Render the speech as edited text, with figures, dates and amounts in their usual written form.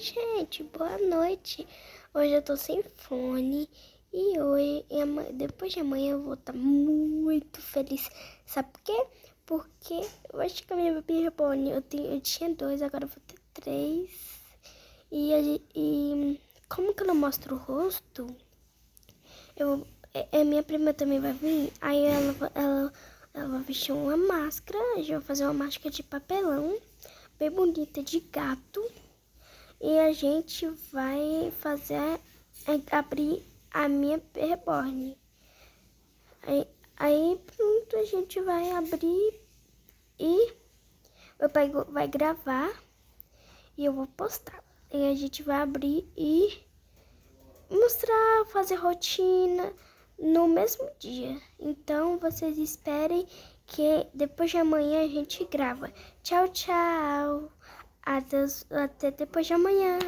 gente, boa noite. Hoje eu tô sem fone e hoje, depois de amanhã eu vou estar muito feliz. Sabe por quê? Porque eu acho que a minha Baby Reborn, eu tinha 2, agora eu vou ter 3. E como que eu não mostro o rosto, minha prima também vai vir, aí ela vai vestir uma máscara, a gente vai fazer uma máscara de papelão, bem bonita, de gato. E a gente vai abrir a minha Reborn. Aí pronto, a gente vai abrir e meu pai vai gravar e eu vou postar. E a gente vai abrir e mostrar, fazer rotina no mesmo dia. Então vocês esperem que depois de amanhã a gente grava. Tchau, tchau. Até depois de amanhã.